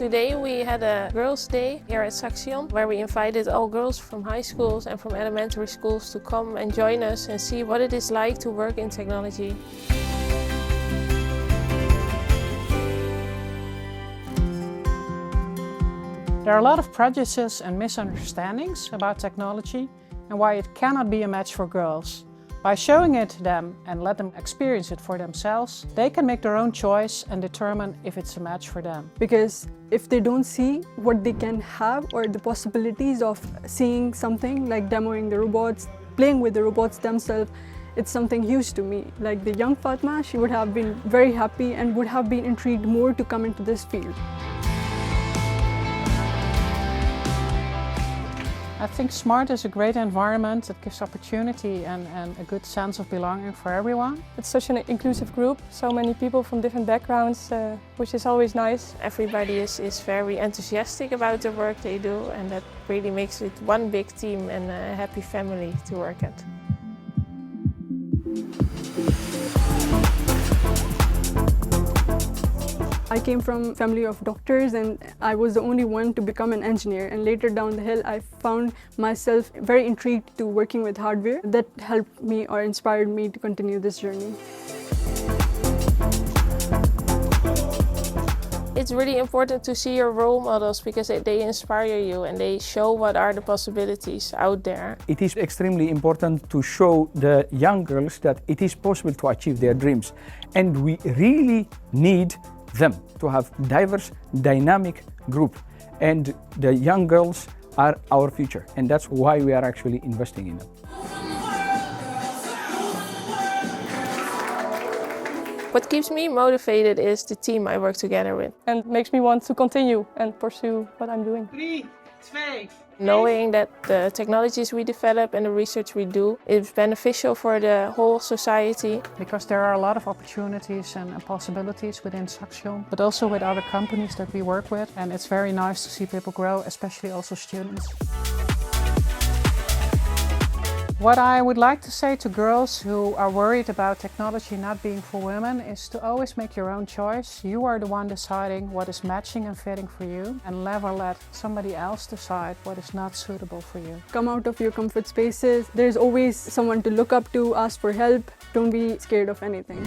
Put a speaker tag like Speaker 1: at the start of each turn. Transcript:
Speaker 1: Today we had a Girls' Day here at Saxion, where we invited all girls from high schools and from elementary schools to come and join us and see what it is like to work in technology.
Speaker 2: There are a lot of prejudices and misunderstandings about technology and why it cannot be a match for girls. By showing it to them and let them experience it for themselves, they can make their own choice and determine if it's a match for them.
Speaker 3: Because if they don't see what they can have or the possibilities of seeing something like demoing the robots, playing with the robots themselves, it's something huge to me. Like the young Fatma, she would have been very happy and would have been intrigued more to come into this field.
Speaker 2: I think SMART is a great environment that gives opportunity and a good sense of belonging for everyone.
Speaker 4: It's such an inclusive group, so many people from different backgrounds, which is always nice.
Speaker 1: Everybody is very enthusiastic about the work they do, and that really makes it one big team and a happy family to work at.
Speaker 3: I came from a family of doctors and I was the only one to become an engineer, and later down the hill I found myself very intrigued to working with hardware. That helped me or inspired me to continue this journey.
Speaker 1: It's really important to see your role models because they inspire you and they show what are the possibilities out there.
Speaker 5: It is extremely important to show the young girls that it is possible to achieve their dreams, and we really need them to have diverse, dynamic group, and the young girls are our future, and that's why we are actually investing in them.
Speaker 1: What keeps me motivated is the team I work together with.
Speaker 4: And makes me want to continue and pursue what I'm doing.
Speaker 2: 3, 2,
Speaker 1: Knowing that the technologies we develop and the research we do is beneficial for the whole society.
Speaker 2: Because there are a lot of opportunities and possibilities within Saxion, but also with other companies that we work with. And it's very nice to see people grow, especially also students. What I would like to say to girls who are worried about technology not being for women is to always make your own choice. You are the one deciding what is matching and fitting for you, and never let somebody else decide what is not suitable for you.
Speaker 3: Come out of your comfort spaces. There's always someone to look up to, ask for help. Don't be scared of anything.